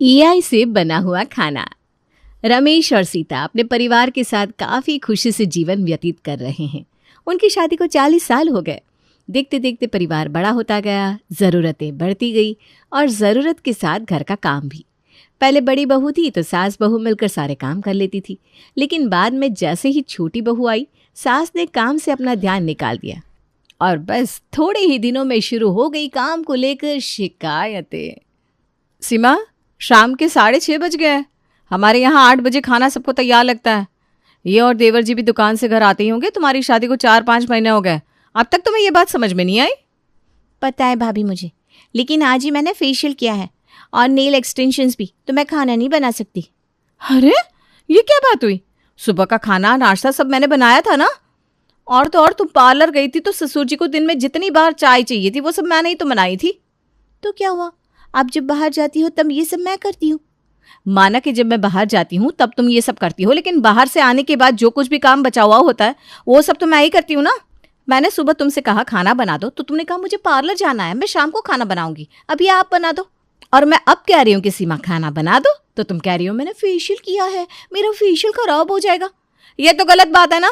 AI से बना हुआ खाना। रमेश और सीता अपने परिवार के साथ काफी खुशी से जीवन व्यतीत कर रहे हैं। उनकी शादी को 40 साल हो गए। देखते देखते परिवार बड़ा होता गया, जरूरतें बढ़ती गई और जरूरत के साथ घर का काम भी। पहले बड़ी बहू थी तो सास बहू मिलकर सारे काम कर लेती थी, लेकिन बाद में जैसे ही छोटी बहू आई, सास ने काम से अपना ध्यान निकाल दिया और बस थोड़े ही दिनों में शुरू हो गई काम को लेकर शिकायतें। सीमा, शाम के 6:30 बज गए हैं। हमारे यहाँ 8 बजे खाना सबको तैयार लगता है। ये और देवर जी भी दुकान से घर आते ही होंगे। तुम्हारी शादी को 4-5 महीने हो गए, अब तक तुम्हें ये बात समझ में नहीं आई? पता है भाभी मुझे, लेकिन आज ही मैंने फेशियल किया है और नेल एक्सटेंशंस भी, तो मैं खाना नहीं बना सकती। अरे ये क्या बात हुई? सुबह का खाना नाश्ता सब मैंने बनाया था ना। और तो और तुम पार्लर गई थी तो ससुर जी को दिन में जितनी बार चाय चाहिए थी वो सब मैंने ही तो बनाई थी। तो क्या हुआ, आप जब बाहर जाती हो तब ये सब मैं करती हूँ। माना कि जब मैं बाहर जाती हूँ तब तुम ये सब करती हो, लेकिन बाहर से आने के बाद जो कुछ भी काम बचा हुआ होता है वो सब तो मैं ही करती हूँ ना। मैंने सुबह तुमसे कहा खाना बना दो तो तुमने कहा मुझे पार्लर जाना है, मैं शाम को खाना बनाऊंगी, अभी आप बना दो। और मैं अब कह रही हूँ कि सीमा खाना बना दो तो तुम कह रही हो मैंने फेशियल किया है, मेरा फेशियल खराब हो जाएगा। ये तो गलत बात है ना।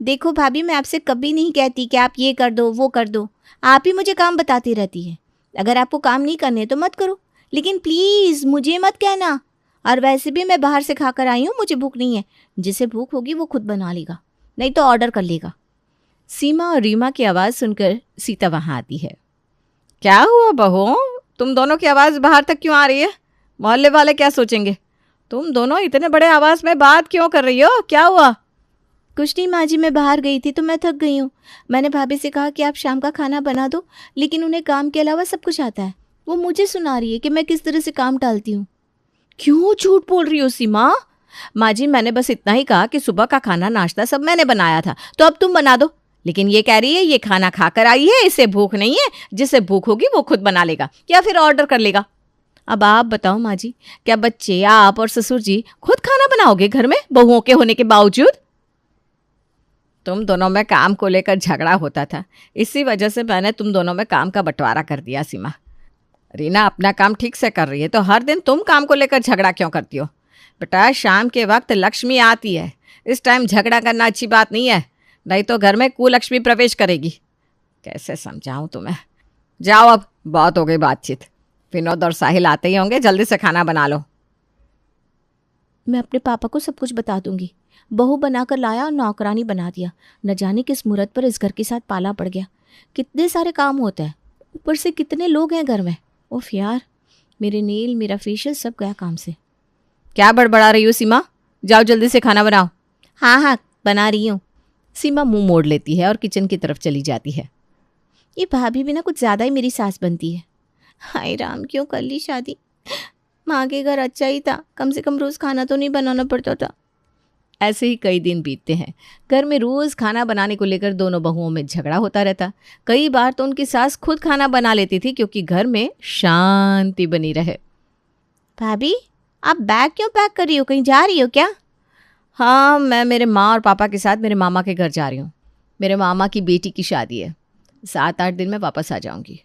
देखो भाभी, मैं आपसे कभी नहीं कहती कि आप ये कर दो वो कर दो, आप ही मुझे काम बताती रहती है। अगर आपको काम नहीं करने तो मत करो, लेकिन प्लीज़ मुझे मत कहना। और वैसे भी मैं बाहर से खाकर आई हूँ, मुझे भूख नहीं है। जिसे भूख होगी वो खुद बना लेगा, नहीं तो ऑर्डर कर लेगा। सीमा और रीमा की आवाज़ सुनकर सीता वहाँ आती है। क्या हुआ बहू, तुम दोनों की आवाज़ बाहर तक क्यों आ रही है? मोहल्ले वाले क्या सोचेंगे? तुम दोनों इतने बड़े आवाज़ में बात क्यों कर रही हो? क्या हुआ? कुछ नहीं माँ जी, मैं बाहर गई थी तो मैं थक गई हूँ। मैंने भाभी से कहा कि आप शाम का खाना बना दो, लेकिन उन्हें काम के अलावा सब कुछ आता है। वो मुझे सुना रही है कि मैं किस तरह से काम टालती हूँ। क्यों झूठ बोल रही हो सीमा? माँ जी, मैंने बस इतना ही कहा कि सुबह का खाना नाश्ता सब मैंने बनाया था तो अब तुम बना दो, लेकिन ये कह रही है ये खाना खाकर आई है, इसे भूख नहीं है, जिसे भूख होगी वो खुद बना लेगा या फिर ऑर्डर कर लेगा। अब आप बताओ माँ जी, क्या बच्चे, आप और ससुर जी खुद खाना बनाओगे घर में बहुओं के होने के बावजूद? तुम दोनों में काम को लेकर झगड़ा होता था, इसी वजह से मैंने तुम दोनों में काम का बंटवारा कर दिया। सीमा, रीना अपना काम ठीक से कर रही है तो हर दिन तुम काम को लेकर झगड़ा क्यों करती हो? बेटा, शाम के वक्त लक्ष्मी आती है, इस टाइम झगड़ा करना अच्छी बात नहीं है, नहीं तो घर में कुलक्ष्मी प्रवेश करेगी। कैसे समझाऊं तुम्हें? जाओ, अब बहुत हो गई बातचीत। विनोद और साहिल आते ही होंगे, जल्दी से खाना बना लो। मैं अपने पापा को सब कुछ बता दूंगी। बहू बनाकर लाया और नौकरानी बना दिया। न जाने किस मुहूर्त पर इस घर के साथ पाला पड़ गया। कितने सारे काम होते हैं, ऊपर से कितने लोग हैं घर में। उफ यार, मेरे नेल, मेरा फेशियल सब गया काम से। क्या बड़बड़ा रही हो सीमा? जाओ जल्दी से खाना बनाओ। हाँ हाँ, बना रही हूँ। सीमा मुंह मोड़ लेती है और किचन की तरफ चली जाती है। ये भाभी भी ना कुछ ज़्यादा ही मेरी सास बनती है। हाय राम, क्यों कर ली शादी? माँ के घर अच्छा ही था, कम से कम रोज़ खाना तो नहीं बनाना पड़ता था। ऐसे ही कई दिन बीतते हैं। घर में रोज़ खाना बनाने को लेकर दोनों बहुओं में झगड़ा होता रहता। कई बार तो उनकी सास खुद खाना बना लेती थी क्योंकि घर में शांति बनी रहे। भाभी, आप बैग क्यों पैक कर रही हो, कहीं जा रही हो क्या? हाँ, मैं मेरे माँ और पापा के साथ मेरे मामा के घर जा रही हूँ। मेरे मामा की बेटी की शादी है, 7-8 दिन में वापस आ जाऊंगी।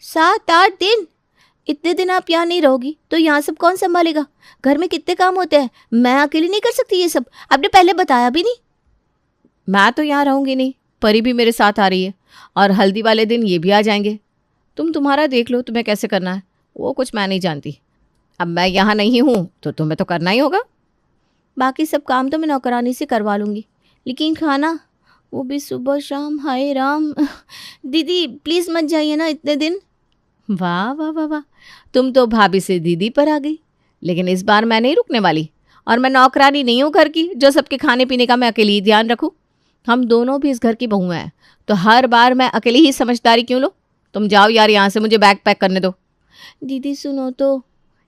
7-8 दिन? इतने दिन आप यहाँ नहीं रहोगी तो यहाँ सब कौन संभालेगा? घर में कितने काम होते हैं, मैं अकेली नहीं कर सकती ये सब। आपने पहले बताया भी नहीं। मैं तो यहाँ रहूंगी नहीं, परी भी मेरे साथ आ रही है और हल्दी वाले दिन ये भी आ जाएंगे। तुम तुम्हारा देख लो, तुम्हें कैसे करना है, वो कुछ मैं नहीं जानती। अब मैं यहाँ नहीं हूँ तो तुम्हें तो करना ही होगा। बाकी सब काम तो मैं नौकरानी से करवा लूँगी, लेकिन खाना वो भी सुबह शाम। हाय राम। दीदी प्लीज़ मत जाइए ना इतने दिन। वाह वाह वाह वाह, तुम तो भाभी से दीदी पर आ गई। लेकिन इस बार मैं नहीं रुकने वाली, और मैं नौकरानी नहीं हूँ घर की जो सबके खाने पीने का मैं अकेली ही ध्यान रखूँ। हम दोनों भी इस घर की बहुएं हैं, तो हर बार मैं अकेली ही समझदारी क्यों लो? तुम जाओ यार यहाँ से, मुझे बैग पैक करने दो। दीदी सुनो तो।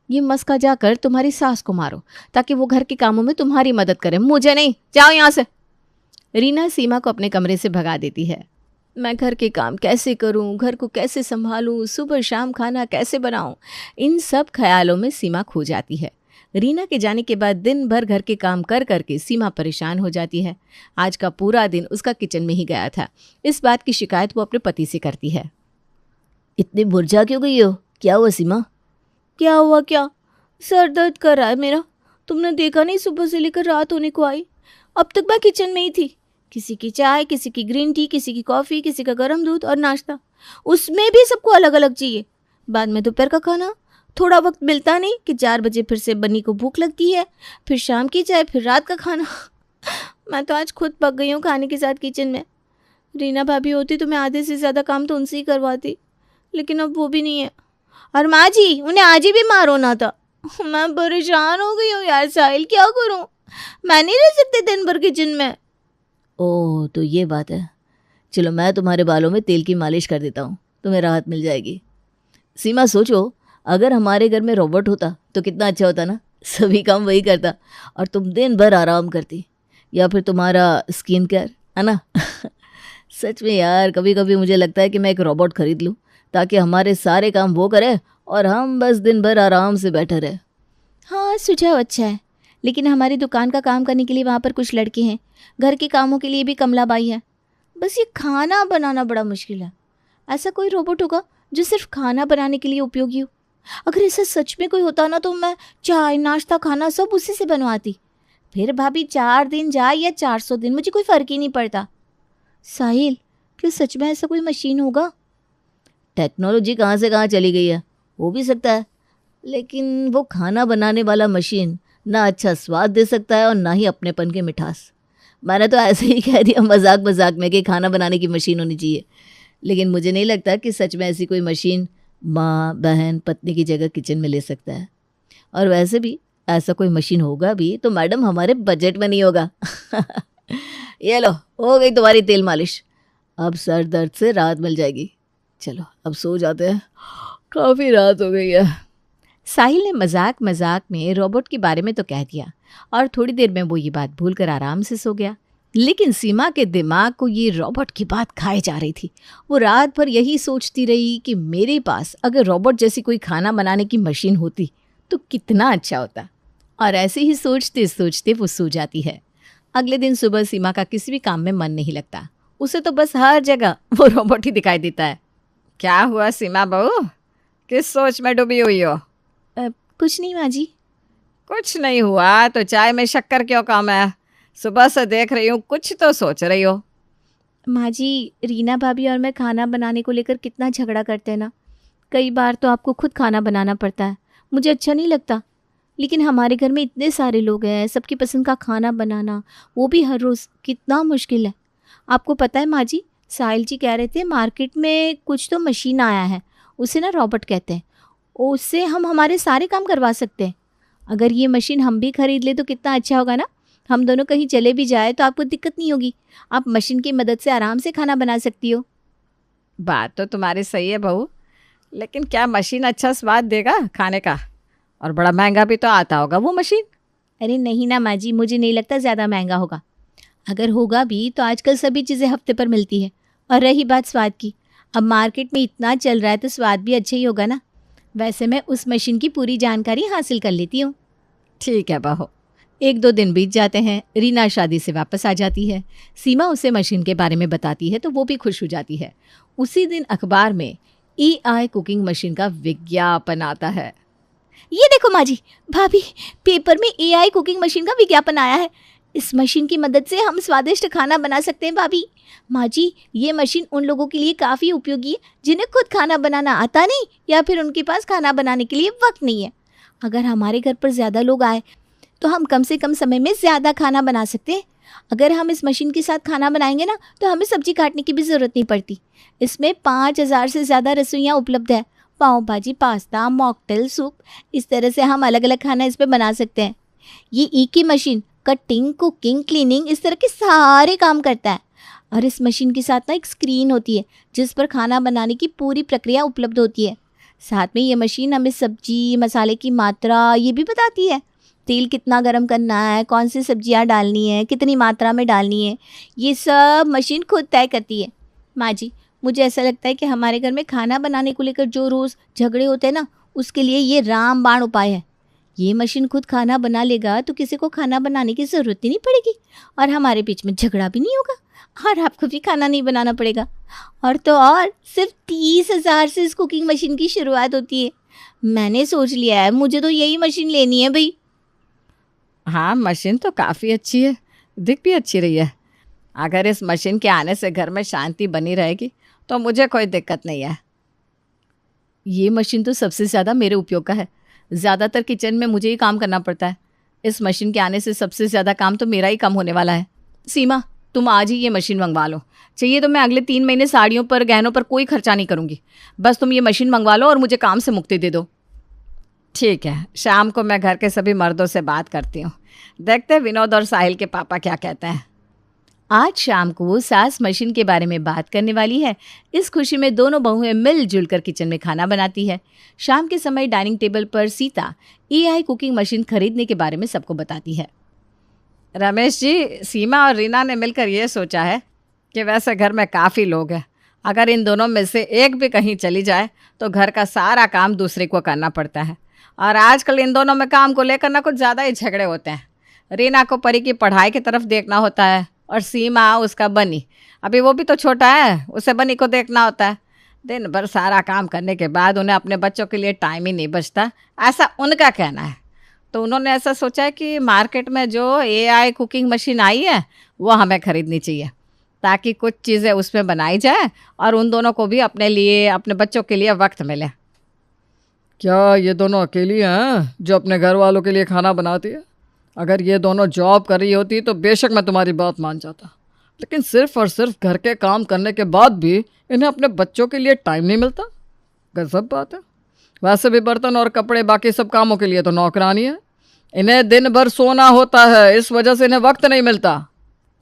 ये मस्का जाकर तुम्हारी सास को मारो ताकि वो घर के कामों में तुम्हारी मदद करे, मुझे नहीं। जाओ यहाँ से। रीना सीमा को अपने कमरे से भगा देती है। मैं घर के काम कैसे करूं, घर को कैसे संभालूं, सुबह शाम खाना कैसे बनाऊं, इन सब ख्यालों में सीमा खो जाती है। रीना के जाने के बाद दिन भर घर के काम कर करके सीमा परेशान हो जाती है। आज का पूरा दिन उसका किचन में ही गया था। इस बात की शिकायत वो अपने पति से करती है। इतनी मुरझा क्यों गई हो? क्या हुआ सीमा? क्या हुआ क्या? सर दर्द कर रहा है मेरा। तुमने देखा नहीं, सुबह से लेकर रात होने को आई, अब तक मैं किचन में ही थी। किसी की चाय, किसी की ग्रीन टी, किसी की कॉफ़ी, किसी का गर्म दूध और नाश्ता, उसमें भी सबको अलग अलग चाहिए। बाद में दोपहर का खाना, थोड़ा वक्त मिलता नहीं कि 4 बजे फिर से बन्नी को भूख लगती है, फिर शाम की चाय, फिर रात का खाना। मैं तो आज खुद पक गई हूँ खाने के साथ किचन में। रीना भाभी होती तो मैं आधे से ज़्यादा काम तो उनसे ही करवाती, लेकिन अब वो भी नहीं है। और माँ जी, उन्हें आज ही बीमार होना था। मैं परेशान हो गई हूँ यार साहिल, क्या करूँ? मैं नहीं रह सकती दिन भर किचन में। ओह, तो ये बात है। चलो मैं तुम्हारे बालों में तेल की मालिश कर देता हूँ, तुम्हें राहत मिल जाएगी। सीमा, सोचो अगर हमारे घर में रोबोट होता तो कितना अच्छा होता ना। सभी काम वही करता और तुम दिन भर आराम करती, या फिर तुम्हारा स्किन केयर, है ना। सच में यार, कभी कभी मुझे लगता है कि मैं एक रोबोट खरीद लूँ ताकि हमारे सारे काम वो करे और हम बस दिन भर आराम से बैठे रहे। हाँ, सुझाव अच्छा है, लेकिन हमारी दुकान का काम करने के लिए वहाँ पर कुछ लड़के हैं, घर के कामों के लिए भी कमला बाई है। बस ये खाना बनाना बड़ा मुश्किल है। ऐसा कोई रोबोट होगा जो सिर्फ खाना बनाने के लिए उपयोगी हो? अगर ऐसा सच में कोई होता ना, तो मैं चाय, नाश्ता, खाना सब उसी से बनवाती। फिर भाभी 4 दिन जाए या 400 दिन, मुझे कोई फ़र्क ही नहीं पड़ता। साहिल, क्या सच में ऐसा कोई मशीन होगा? टेक्नोलॉजी कहाँ से कहाँ चली गई है, हो भी सकता है, लेकिन वो खाना बनाने वाला मशीन ना अच्छा स्वाद दे सकता है और ना ही अपनेपन की मिठास। मैंने तो ऐसे ही कह दिया मजाक मजाक में कि खाना बनाने की मशीन होनी चाहिए, लेकिन मुझे नहीं लगता कि सच में ऐसी कोई मशीन माँ, बहन, पत्नी की जगह किचन में ले सकता है। और वैसे भी ऐसा कोई मशीन होगा भी तो मैडम हमारे बजट में नहीं होगा। ये लो, हो गई तुम्हारी तेल मालिश, अब सर दर्द से राहत मिल जाएगी। चलो अब सो जाते हैं, काफ़ी रात हो गई है। साहिल ने मजाक मजाक में रोबोट के बारे में तो कह दिया और थोड़ी देर में वो ये बात भूलकर आराम से सो गया। लेकिन सीमा के दिमाग को ये रोबोट की बात खाए जा रही थी। वो रात भर यही सोचती रही कि मेरे पास अगर रोबोट जैसी कोई खाना बनाने की मशीन होती तो कितना अच्छा होता। और ऐसे ही सोचते सोचते वो सो जाती है। अगले दिन सुबह सीमा का किसी भी काम में मन नहीं लगता। उसे तो बस हर जगह वो रोबोट ही दिखाई देता है। क्या हुआ सीमा बहू, किस सोच में डूबी हुई हो? कुछ नहीं माँ जी। कुछ नहीं हुआ तो चाय में शक्कर क्यों कम है? सुबह से देख रही हूँ कुछ तो सोच रही हो। माँ जी, रीना भाभी और मैं खाना बनाने को लेकर कितना झगड़ा करते हैं ना। कई बार तो आपको खुद खाना बनाना पड़ता है, मुझे अच्छा नहीं लगता। लेकिन हमारे घर में इतने सारे लोग हैं, सबकी पसंद का खाना बनाना, वो भी हर रोज़, कितना मुश्किल है। आपको पता है माँ जी, साहिल जी कह रहे थे मार्केट में कुछ तो मशीन आया है, उसे ना रोबोट कहते हैं। उससे हम हमारे सारे काम करवा सकते हैं। अगर ये मशीन हम भी खरीद ले तो कितना अच्छा होगा ना। हम दोनों कहीं चले भी जाए तो आपको दिक्कत नहीं होगी, आप मशीन की मदद से आराम से खाना बना सकती हो। बात तो तुम्हारी सही है बहू, लेकिन क्या मशीन अच्छा स्वाद देगा खाने का? और बड़ा महंगा भी तो आता होगा वो मशीन। अरे नहीं ना माँ जी, मुझे नहीं लगता ज़्यादा महंगा होगा। अगर होगा भी तो आजकल सभी चीज़ें हफ्ते पर मिलती है। और रही बात स्वाद की, अब मार्केट में इतना चल रहा है तो स्वाद भी अच्छा ही होगा ना। वैसे मैं उस मशीन की पूरी जानकारी हासिल कर लेती हूँ। ठीक है बहू। 1-2 दिन बीत जाते हैं। रीना शादी से वापस आ जाती है। सीमा उसे मशीन के बारे में बताती है तो वो भी खुश हो जाती है। उसी दिन अखबार में AI कुकिंग मशीन का विज्ञापन आता है। ये देखो माँ जी, भाभी, पेपर में AI कुकिंग मशीन का विज्ञापन आया है। इस मशीन की मदद से हम स्वादिष्ट खाना बना सकते हैं भाभी। माँ जी, ये मशीन उन लोगों के लिए काफ़ी उपयोगी है जिन्हें खुद खाना बनाना आता नहीं या फिर उनके पास खाना बनाने के लिए वक्त नहीं है। अगर हमारे घर पर ज़्यादा लोग आए तो हम कम से कम समय में ज़्यादा खाना बना सकते हैं। अगर हम इस मशीन के साथ खाना बनाएंगे ना तो हमें सब्जी काटने की भी ज़रूरत नहीं पड़ती। इसमें 5000 से ज़्यादा रसोइयाँ उपलब्ध है। पाव भाजी, पास्ता, मॉकटेल, सूप, इस तरह से हम अलग अलग खाना इस पर बना सकते हैं। ये एक ही मशीन कटिंग, कुकिंग, क्लीनिंग, इस तरह के सारे काम करता है। और इस मशीन के साथ ना एक स्क्रीन होती है जिस पर खाना बनाने की पूरी प्रक्रिया उपलब्ध होती है। साथ में ये मशीन हमें सब्जी, मसाले की मात्रा ये भी बताती है। तेल कितना गरम करना है, कौन सी सब्जियां डालनी है, कितनी मात्रा में डालनी है, ये सब मशीन खुद तय करती है। माँ जी, मुझे ऐसा लगता है कि हमारे घर में खाना बनाने को लेकर जो रोज़ झगड़े होते हैं ना, उसके लिए ये रामबाण उपाय है। ये मशीन खुद खाना बना लेगा तो किसी को खाना बनाने की ज़रूरत ही नहीं पड़ेगी और हमारे बीच में झगड़ा भी नहीं होगा और आपको भी खाना नहीं बनाना पड़ेगा। और तो और सिर्फ 30,000 से इस कुकिंग मशीन की शुरुआत होती है। मैंने सोच लिया है, मुझे तो यही मशीन लेनी है भाई। हाँ, मशीन तो काफ़ी अच्छी है, दिख भी अच्छी रही है। अगर इस मशीन के आने से घर में शांति बनी रहेगी तो मुझे कोई दिक्कत नहीं है। ये मशीन तो सबसे ज़्यादा मेरे उपयोग का है। ज़्यादातर किचन में मुझे ही काम करना पड़ता है। इस मशीन के आने से सबसे ज़्यादा काम तो मेरा ही कम होने वाला है। सीमा, तुम आज ही ये मशीन मंगवा लो। चाहिए तो मैं अगले 3 महीने साड़ियों पर, गहनों पर कोई खर्चा नहीं करूँगी। बस तुम ये मशीन मंगवा लो और मुझे काम से मुक्ति दे दो। ठीक है, शाम को मैं घर के सभी मर्दों से बात करती हूँ। देखते हैं विनोद और साहिल के पापा क्या कहते हैं। आज शाम को सास मशीन के बारे में बात करने वाली है। इस खुशी में दोनों बहुएं मिलजुल कर किचन में खाना बनाती है। शाम के समय डाइनिंग टेबल पर सीता AI कुकिंग मशीन खरीदने के बारे में सबको बताती है। रमेश जी, सीमा और रीना ने मिलकर ये सोचा है कि वैसे घर में काफ़ी लोग हैं। अगर इन दोनों में से एक भी कहीं चली जाए तो घर का सारा काम दूसरे को करना पड़ता है। और आजकल इन दोनों में काम को लेकर ना कुछ ज़्यादा ही झगड़े होते हैं। रीना को परी की पढ़ाई की तरफ देखना होता है और सीमा उसका बनी, अभी वो भी तो छोटा है, उसे बनी को देखना होता है। दिन भर सारा काम करने के बाद उन्हें अपने बच्चों के लिए टाइम ही नहीं बचता, ऐसा उनका कहना है। तो उन्होंने ऐसा सोचा है कि मार्केट में जो AI कुकिंग मशीन आई है वो हमें ख़रीदनी चाहिए, ताकि कुछ चीज़ें उसमें बनाई जाए और उन दोनों को भी अपने लिए, अपने बच्चों के लिए वक्त मिले। क्या ये दोनों अकेली हैं जो अपने घर वालों के लिए खाना बनाती है? अगर ये दोनों जॉब कर रही होती तो बेशक मैं तुम्हारी बात मान जाता, लेकिन सिर्फ और सिर्फ घर के काम करने के बाद भी इन्हें अपने बच्चों के लिए टाइम नहीं मिलता। गजब बात है। वैसे भी बर्तन और कपड़े, बाकी सब कामों के लिए तो नौकरानी है। इन्हें दिन भर सोना होता है, इस वजह से इन्हें वक्त नहीं मिलता।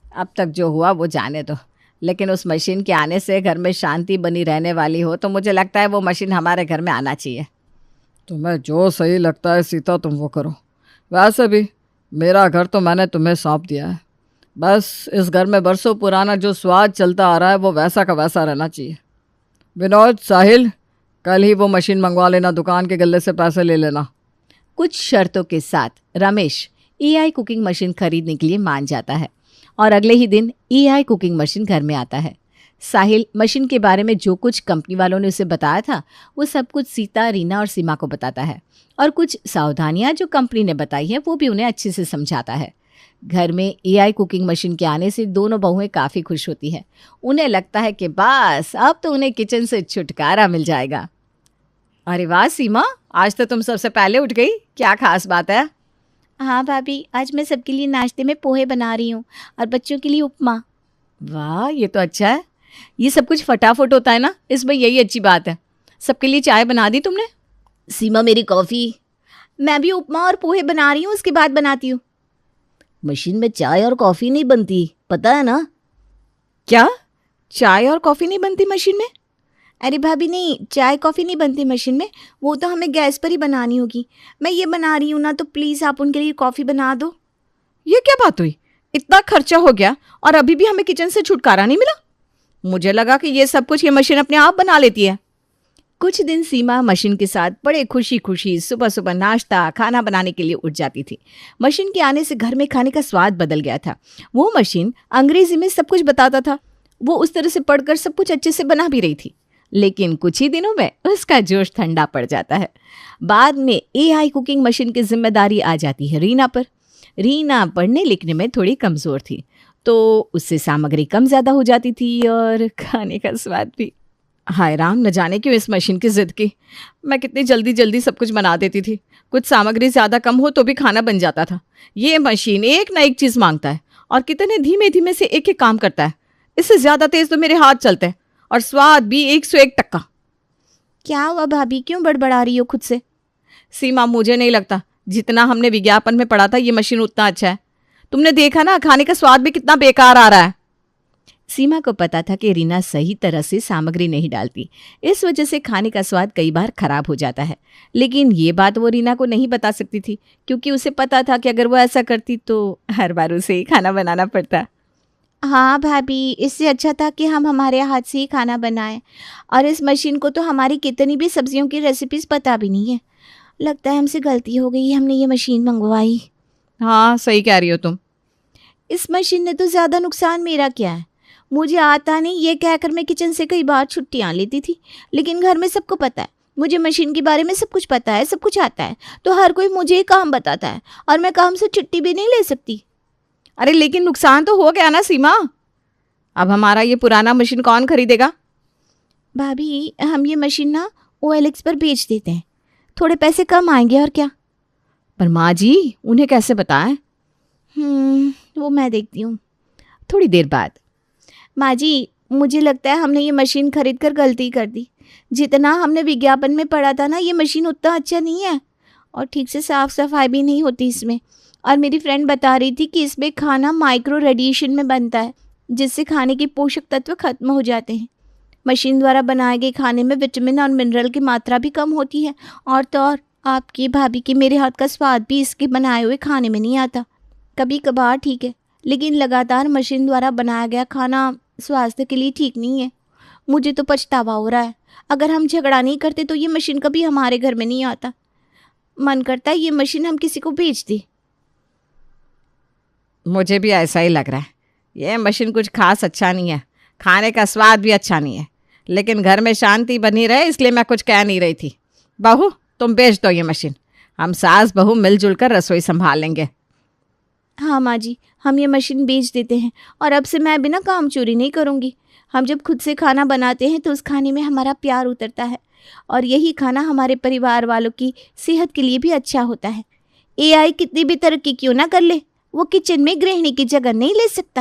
अब तक जो हुआ वो जाने दो, लेकिन उस मशीन के आने से घर में शांति बनी रहने वाली हो तो मुझे लगता है वो मशीन हमारे घर में आना चाहिए। तुम्हें जो सही लगता है सीता, तुम वो करो। वैसे भी मेरा घर तो मैंने तुम्हें सौंप दिया है। बस इस घर में बरसों पुराना जो स्वाद चलता आ रहा है वो वैसा का वैसा रहना चाहिए। विनोद, साहिल, कल ही वो मशीन मंगवा लेना, दुकान के गल्ले से पैसे ले लेना। कुछ शर्तों के साथ रमेश AI कुकिंग मशीन खरीदने के लिए मान जाता है और अगले ही दिन AI कुकिंग मशीन घर में आता है। साहिल मशीन के बारे में जो कुछ कंपनी वालों ने उसे बताया था वो सब कुछ सीता, रीना और सीमा को बताता है और कुछ सावधानियां जो कंपनी ने बताई है वो भी उन्हें अच्छे से समझाता है। घर में AI कुकिंग मशीन के आने से दोनों बहुएं काफ़ी खुश होती है। उन्हें लगता है कि बस अब तो उन्हें किचन से छुटकारा मिल जाएगा। अरे वाह सीमा, आज तो तुम सबसे पहले उठ गई, क्या खास बात है? हाँ भाभी, आज मैं सबके लिए नाश्ते में पोहे बना रही हूँ और बच्चों के लिए उपमा। वाह, ये तो अच्छा है। ये सब कुछ फटाफट होता है ना, इसमें यही अच्छी बात है। सबके लिए चाय बना दी तुमने? सीमा, मेरी कॉफ़ी। मैं भी उपमा और पोहे बना रही हूँ, उसके बाद बनाती हूँ। मशीन में चाय और कॉफ़ी नहीं बनती, पता है ना? क्या चाय और कॉफ़ी नहीं बनती मशीन में? अरे भाभी नहीं, चाय कॉफ़ी नहीं बनती मशीन में, वो तो हमें गैस पर ही बनानी होगी। मैं ये बना रही हूँ ना, तो प्लीज़ आप उनके लिए कॉफ़ी बना दो। ये क्या बात हुई? इतना खर्चा हो गया और अभी भी हमें किचन से छुटकारा नहीं मिला? मुझे लगा कि ये सब कुछ ये मशीन अपने आप बना लेती है। कुछ दिन सीमा मशीन के साथ बड़े खुशी खुशी सुबह सुबह नाश्ता खाना बनाने के लिए उठ जाती थी। मशीन के आने से घर में खाने का स्वाद बदल गया था। वो मशीन अंग्रेजी में सब कुछ बताता था। वो उस तरह से पढ़कर सब कुछ अच्छे से बना भी रही थी, लेकिन कुछ ही दिनों में उसका जोश ठंडा पड़ जाता है। बाद में AI कुकिंग मशीन की जिम्मेदारी आ जाती है रीना पर। रीना पढ़ने लिखने में थोड़ी कमज़ोर थी, तो उससे सामग्री कम ज़्यादा हो जाती थी और खाने का स्वाद भी। हाय राम, न जाने क्यों इस मशीन की जिद की। मैं कितनी जल्दी जल्दी सब कुछ बना देती थी, कुछ सामग्री ज़्यादा कम हो तो भी खाना बन जाता था। ये मशीन एक ना एक चीज़ मांगता है और कितने धीमे धीमे से एक एक काम करता है। इससे ज़्यादा तेज़ तो मेरे हाथ चलते हैं और स्वाद भी 101 टक्का। क्या हुआ भाभी, क्यों बड़बड़ा रही हो खुद से? सीमा, मुझे नहीं लगता जितना हमने विज्ञापन में पढ़ा था ये मशीन उतना अच्छा है। तुमने देखा ना, खाने का स्वाद भी कितना बेकार आ रहा है। सीमा को पता था कि रीना सही तरह से सामग्री नहीं डालती, इस वजह से खाने का स्वाद कई बार खराब हो जाता है। लेकिन ये बात वो रीना को नहीं बता सकती थी, क्योंकि उसे पता था कि अगर वो ऐसा करती तो हर बार उसे ही खाना बनाना पड़ता। हाँ भाभी, इससे अच्छा था कि हम हमारे हाथ से ही खाना बनाएं। और इस मशीन को तो हमारी कितनी भी सब्जियों की रेसिपीज़ पता भी नहीं है। लगता है हमसे गलती हो गई, हमने ये मशीन मंगवाई। हाँ, सही कह रही हो तुम। इस मशीन ने तो ज़्यादा नुकसान मेरा क्या है? मुझे आता नहीं ये कहकर मैं किचन से कई बार छुट्टियाँ लेती थी, लेकिन घर में सबको पता है मुझे मशीन के बारे में सब कुछ पता है, सब कुछ आता है, तो हर कोई मुझे ही काम बताता है और मैं काम से छुट्टी भी नहीं ले सकती। अरे लेकिन नुकसान तो हो गया ना सीमा, अब हमारा ये पुराना मशीन कौन खरीदेगा? भाभी हम ये मशीन ना OLX पर बेच देते हैं, थोड़े पैसे कम आएंगे और क्या। पर माँ जी उन्हें कैसे बताएं? वो मैं देखती हूँ। थोड़ी देर बाद, माँ जी मुझे लगता है हमने ये मशीन खरीद कर गलती कर दी। जितना हमने विज्ञापन में पढ़ा था ना, ये मशीन उतना अच्छा नहीं है और ठीक से साफ सफाई भी नहीं होती इसमें। और मेरी फ्रेंड बता रही थी कि इसमें खाना माइक्रो रेडिएशन में बनता है, जिससे खाने के पोषक तत्व खत्म हो जाते हैं। मशीन द्वारा बनाए गए खाने में विटामिन और मिनरल की मात्रा भी कम होती है, और तो और आपकी भाभी के मेरे हाथ का स्वाद भी इसके बनाए हुए खाने में नहीं आता। कभी कभार ठीक है, लेकिन लगातार मशीन द्वारा बनाया गया खाना स्वास्थ्य के लिए ठीक नहीं है। मुझे तो पछतावा हो रहा है। अगर हम झगड़ा नहीं करते तो ये मशीन कभी हमारे घर में नहीं आता। मन करता है ये मशीन हम किसी को बेच दें। मुझे भी ऐसा ही लग रहा है। ये मशीन कुछ खास अच्छा नहीं है, खाने का स्वाद भी अच्छा नहीं है, लेकिन घर में शांति बनी रहे इसलिए मैं कुछ कह नहीं रही थी। बहू तुम बेच दो ये मशीन, हम सास बहू मिलजुल कर रसोई संभाल लेंगे। हाँ माँ जी, हम ये मशीन बेच देते हैं और अब से मैं बिना काम चोरी नहीं करूँगी। हम जब खुद से खाना बनाते हैं तो उस खाने में हमारा प्यार उतरता है और यही खाना हमारे परिवार वालों की सेहत के लिए भी अच्छा होता है। AI कितनी भी तरक्की क्यों ना कर ले, वो किचन में गृहिणी की जगह नहीं ले सकता।